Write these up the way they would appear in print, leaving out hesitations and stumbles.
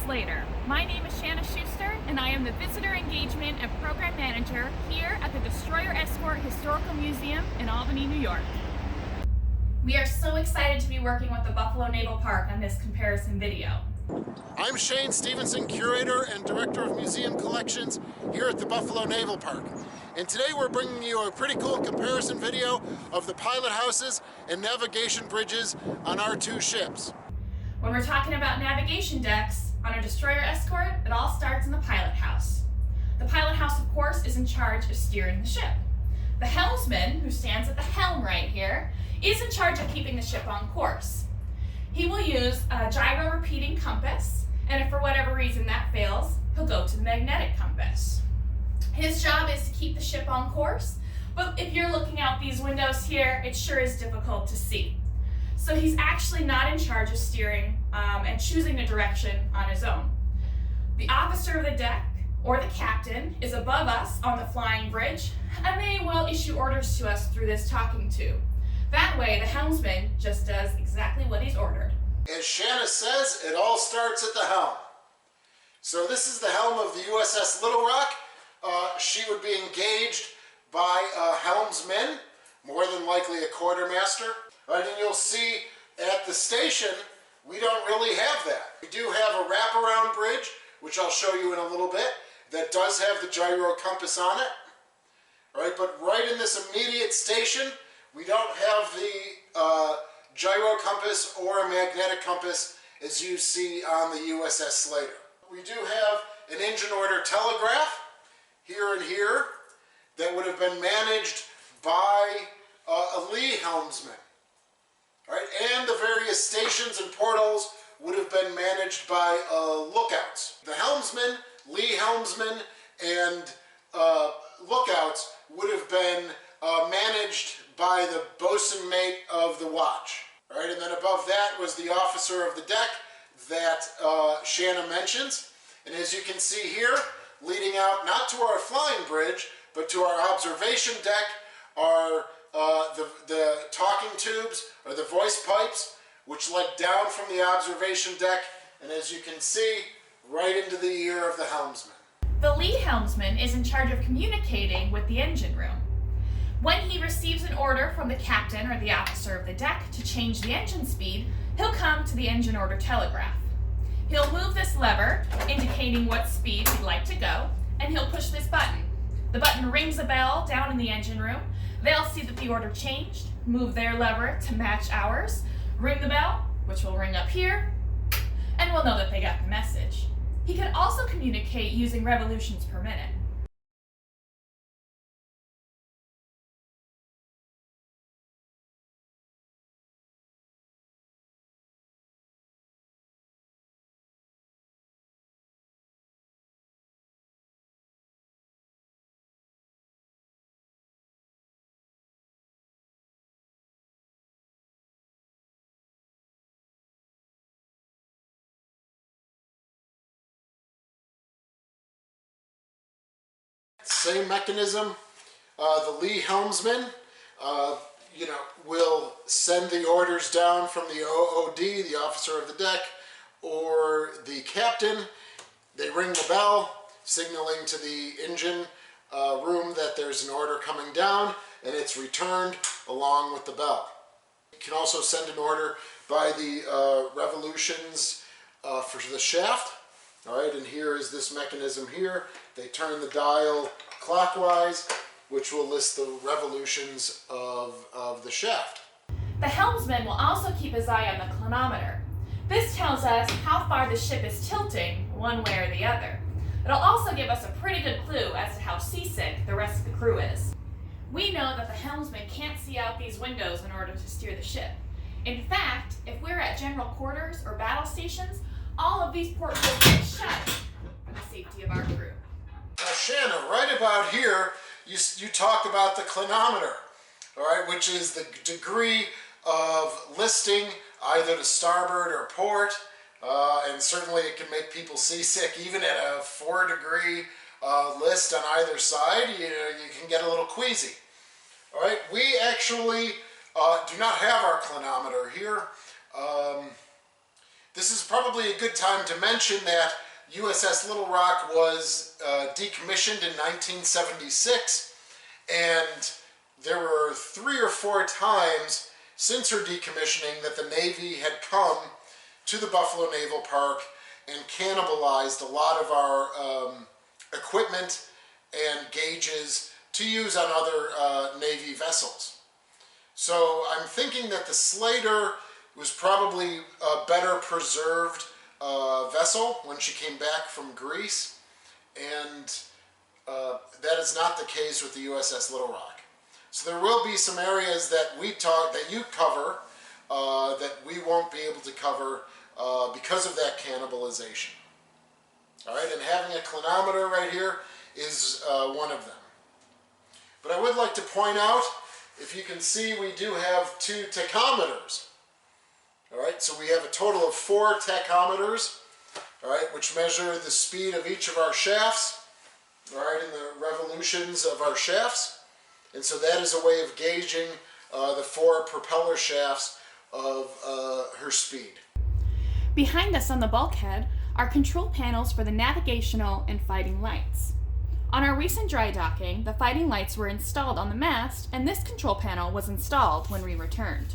Slater. My name is Shanna Schuster, and I am the Visitor Engagement and Program Manager here at the Destroyer Escort Historical Museum in Albany, New York. We are so excited to be working with the Buffalo Naval Park on this comparison video. I'm Stephenson, Curator and Director of Museum Collections here at the Buffalo Naval Park. And today we're bringing you a pretty cool comparison video of the pilot houses and navigation bridges on our two ships. When we're talking about navigation decks on a destroyer escort, it all starts in the pilot house. The pilot house, of course, is in charge of steering the ship. The helmsman, who stands at the helm right here, is in charge of keeping the ship on course. He will use a gyro repeating compass, and if for whatever reason that fails, he'll go to the magnetic compass. His job is to keep the ship on course, but if you're looking out these windows here, it sure is difficult to see. So he's actually not in charge of steering and choosing the direction on his own. The officer of the deck, or the captain, is above us on the flying bridge, and they will issue orders to us through this talking tube. That way, the helmsman just does exactly what he's ordered. As Shanna says, it all starts at the helm. So this is the helm of the USS Little Rock. She would be engaged by helmsmen, more than likely a quartermaster. Right, and you'll see at the station, we don't really have that. We do have a wraparound bridge, which I'll show you in a little bit, that does have the gyro compass on it. Right, but right in this immediate station, we don't have the gyro compass or a magnetic compass as you see on the USS Slater. We do have an engine order telegraph here and here that would have been managed by a lee helmsman. Right, and the various stations and portals would have been managed by lookouts. The helmsman, lee helmsman, and lookouts would have been managed by the bosun mate of the watch. Right, and then above that was the officer of the deck that Shanna mentions. And as you can see here, leading out not to our flying bridge, but to our observation deck are the talking tubes, or the voice pipes, which led down from the observation deck, and as you can see, right into the ear of the helmsman. The lee helmsman is in charge of communicating with the engine room. When he receives an order from the captain or the officer of the deck to change the engine speed, he'll come to the engine order telegraph. He'll move this lever, indicating what speed he'd like to go, and he'll push this button. The button rings a bell down in the engine room. They'll see that the order changed, move their lever to match ours, ring the bell, which will ring up here, and we'll know that they got the message. He can also communicate using revolutions per minute. Same mechanism. The lee helmsman, will send the orders down from the OOD, the officer of the deck, or the captain. They ring the bell, signaling to the engine room that there's an order coming down, and it's returned along with the bell. You can also send an order by the revolutions for the shaft. All right, and here is this mechanism here. They turn the dial clockwise, which will list the revolutions of the shaft. The helmsman will also keep his eye on the clinometer. This tells us how far the ship is tilting one way or the other. It'll also give us a pretty good clue as to how seasick the rest of the crew is. We know that the helmsman can't see out these windows in order to steer the ship. In fact, if we're at general quarters or battle stations, all of these portholes get shut for the safety of our crew. Now, Shanna, right about here, you talk about the clinometer, all right, which is the degree of listing either to starboard or port, and certainly it can make people seasick. Even at a 4-degree list on either side, you can get a little queasy. All right, we actually do not have our clinometer here. This is probably a good time to mention that USS Little Rock was decommissioned in 1976, and there were 3 or 4 times since her decommissioning that the Navy had come to the Buffalo Naval Park and cannibalized a lot of our equipment and gauges to use on other Navy vessels. So I'm thinking that the Slater was probably a better preserved vessel when she came back from Greece, and that is not the case with the USS Little Rock. So there will be some areas that you cover that we won't be able to cover because of that cannibalization. All right, and having a clinometer right here is one of them. But I would like to point out, if you can see, we do have 2 tachometers. All right, so we have a total of 4 tachometers, all right, which measure the speed of each of our shafts, all right, and the revolutions of our shafts. And so that is a way of gauging the 4 propeller shafts of her speed. Behind us on the bulkhead are control panels for the navigational and fighting lights. On our recent dry docking, the fighting lights were installed on the mast, and this control panel was installed when we returned.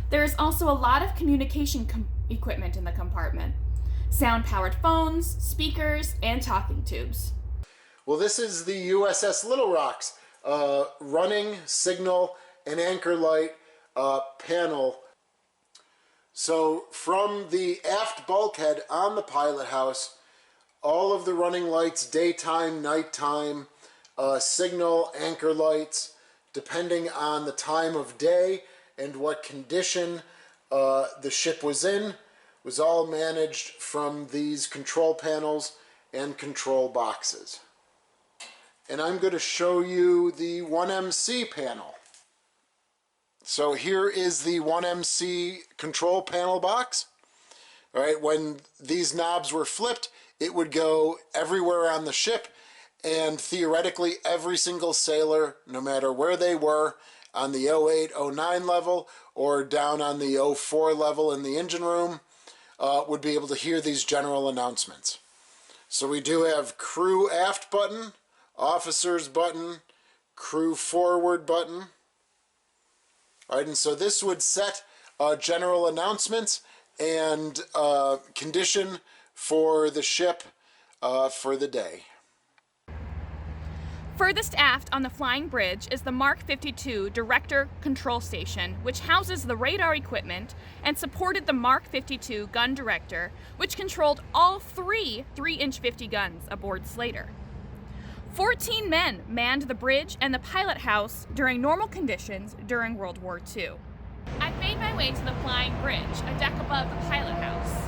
There is also a lot of communication equipment in the compartment: sound-powered phones, speakers, and talking tubes. Well, this is the USS Little Rock's running, signal, and anchor light panel. So from the aft bulkhead on the pilot house, all of the running lights, daytime, nighttime, signal, anchor lights, depending on the time of day and what condition the ship was in, was all managed from these control panels and control boxes. And I'm going to show you the 1MC panel. So here is the 1MC control panel box. All right, when these knobs were flipped, it would go everywhere on the ship, and theoretically every single sailor, no matter where they were, on the 08, 09 level or down on the 04 level in the engine room, would be able to hear these general announcements. So we do have crew aft button, officers button, crew forward button. All right, and so this would set general announcements and condition for the ship for the day. Furthest aft on the flying bridge is the Mark 52 Director Control Station, which houses the radar equipment and supported the Mark 52 Gun Director, which controlled all 3 3-inch 50 guns aboard Slater. 14 men manned the bridge and the pilot house during normal conditions during World War II. I've made my way to the flying bridge, a deck above the pilot house.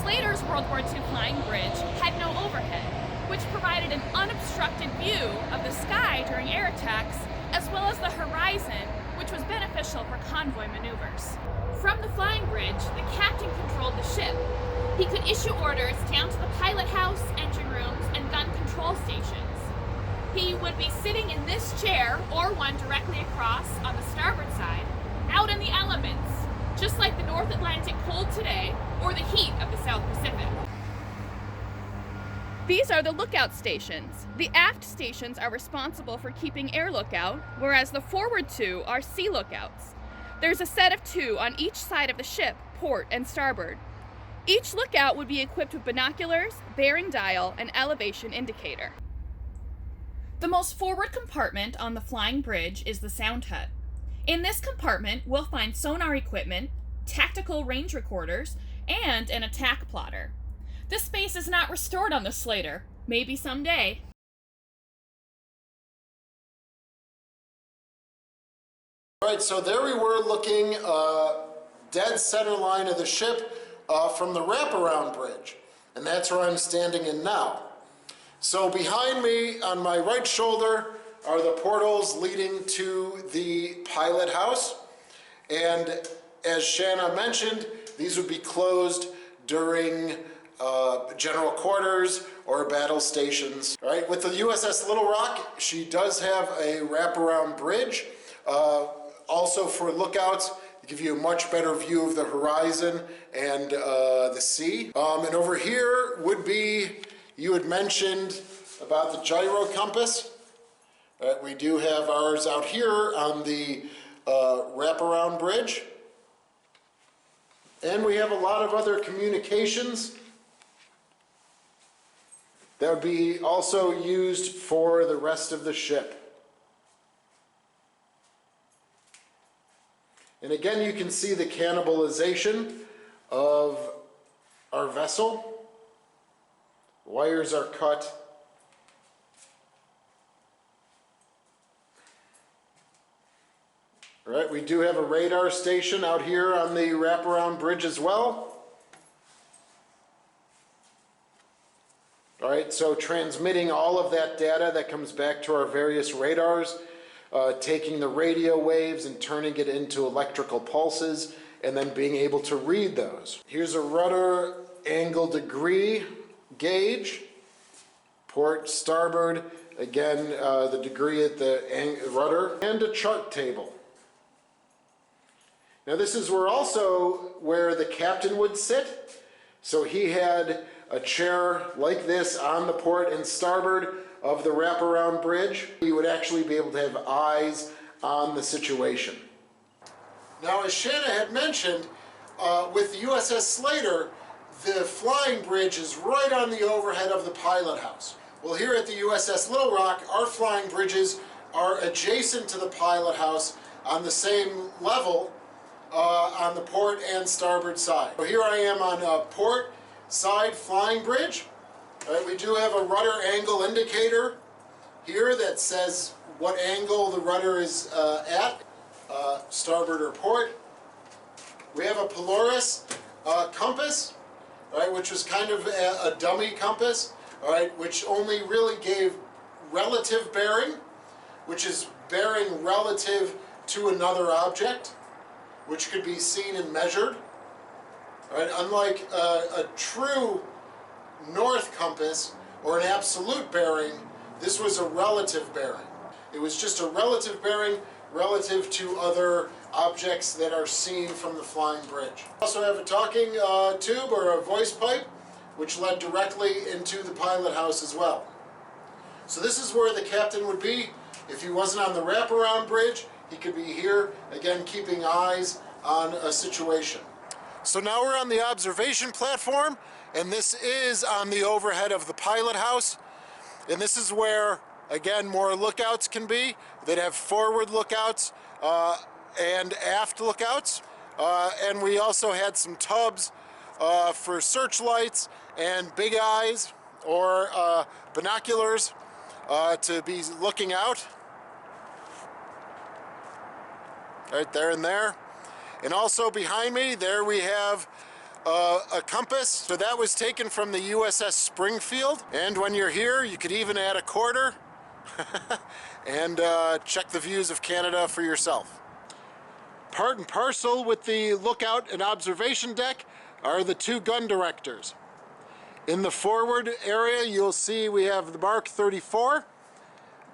Slater's World War II flying bridge had no overhead, which provided an unobstructed view of the sky during air attacks, as well as the horizon, which was beneficial for convoy maneuvers. From the flying bridge, the captain controlled the ship. He could issue orders down to the pilot house, engine rooms, and gun control stations. He would be sitting in this chair, or one directly across on the starboard side, out in the elements, just like the North Atlantic cold today, or the heat of the South Pacific. These are the lookout stations. The aft stations are responsible for keeping air lookout, whereas the forward 2 are sea lookouts. There's a set of 2 on each side of the ship, port and starboard. Each lookout would be equipped with binoculars, bearing dial, and elevation indicator. The most forward compartment on the flying bridge is the sound hut. In this compartment, we'll find sonar equipment, tactical range recorders, and an attack plotter. This space is not restored on the Slater. Maybe someday. All right, so there we were looking dead center line of the ship from the wraparound bridge. And that's where I'm standing in now. So behind me on my right shoulder are the portals leading to the pilot house. And as Shanna mentioned, these would be closed during general quarters or battle stations. All right, with the USS Little Rock, she does have a wraparound bridge, also for lookouts give you a much better view of the horizon and the sea. And over here would be, you had mentioned about the gyro compass. We do have ours out here on the wraparound bridge. And we have a lot of other communications that would be also used for the rest of the ship. And again, you can see the cannibalization of our vessel. Wires are cut. All right, we do have a radar station out here on the wraparound bridge as well. All right, so transmitting all of that data that comes back to our various radars, taking the radio waves and turning it into electrical pulses, and then being able to read those. Here's a rudder angle degree gauge, port starboard, again the degree at the rudder, and a chart table. Now this is where the captain would sit. So he had a chair like this on the port and starboard of the wraparound bridge. He would actually be able to have eyes on the situation. Now, as Shanna had mentioned, with the USS Slater, the flying bridge is right on the overhead of the pilot house. Well, here at the USS Little Rock, our flying bridges are adjacent to the pilot house on the same level on the port and starboard side. So here I am on a port side flying bridge. All right, we do have a rudder angle indicator here that says what angle the rudder is at, starboard or port. We have a Polaris compass, right, which was kind of a dummy compass, all right, which only really gave relative bearing, which is bearing relative to another object, which could be seen and measured. Right? Unlike a true north compass or an absolute bearing, this was a relative bearing. It was just a relative bearing relative to other objects that are seen from the flying bridge. We also have a talking tube or a voice pipe, which led directly into the pilot house as well. So this is where the captain would be. If he wasn't on the wraparound bridge, he could be here, again, keeping eyes on a situation. So now we're on the observation platform, and this is on the overhead of the pilot house. And this is where, again, more lookouts can be. They'd have forward lookouts and aft lookouts. And we also had some tubs for searchlights and big eyes or binoculars to be looking out. Right there and there. And also behind me, there we have a compass. So that was taken from the USS Springfield. And when you're here, you could even add a quarter and check the views of Canada for yourself. Part and parcel with the lookout and observation deck are the two gun directors. In the forward area, you'll see we have the Mark 34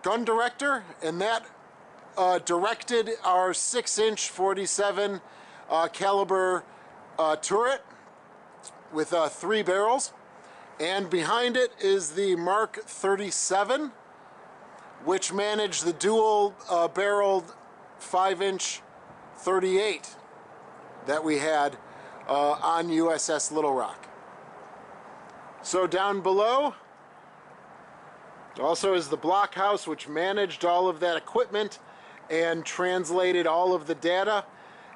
gun director, and that directed our 6-inch 47 caliber turret with 3 barrels. And behind it is the Mark 37, which managed the dual barreled 5-inch 38 that we had on USS Little Rock. So down below also is the blockhouse, which managed all of that equipment and translated all of the data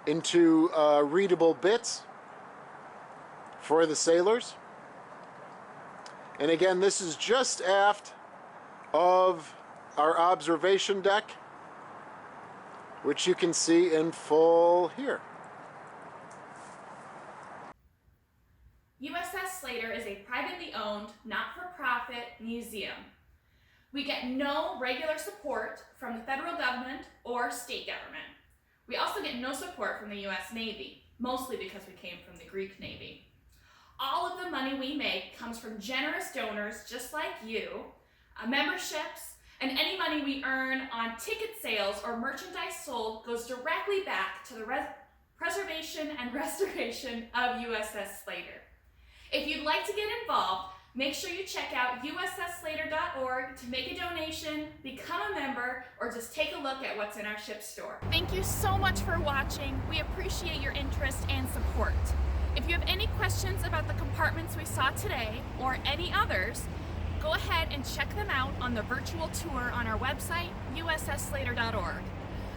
into readable bits for the sailors. And again, this is just aft of our observation deck, which you can see in full here. USS Slater is a privately owned, not-for-profit museum. We get no regular support from the federal government or state government. We also get no support from the US Navy, mostly because we came from the Greek Navy. All of the money we make comes from generous donors just like you, memberships, and any money we earn on ticket sales or merchandise sold goes directly back to the preservation and restoration of USS Slater. If you'd like to get involved, make sure you check out ussslater.org to make a donation, become a member, or just take a look at what's in our ship store. Thank you so much for watching. We appreciate your interest and support. If you have any questions about the compartments we saw today, or any others, go ahead and check them out on the virtual tour on our website, ussslater.org.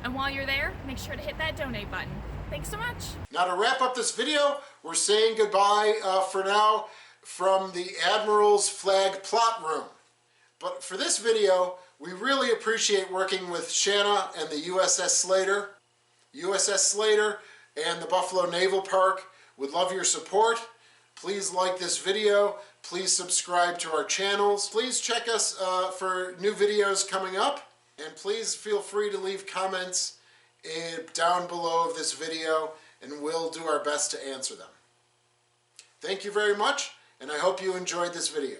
And while you're there, make sure to hit that donate button. Thanks so much. Now to wrap up this video, we're saying goodbye for now from the Admiral's Flag Plot Room. But for this video, we really appreciate working with Shanna and the USS Slater. USS Slater and the Buffalo Naval Park would love your support. Please like this video. Please subscribe to our channels. Please check us for new videos coming up. And please feel free to leave comments down below of this video, and we'll do our best to answer them. Thank you very much, and I hope you enjoyed this video.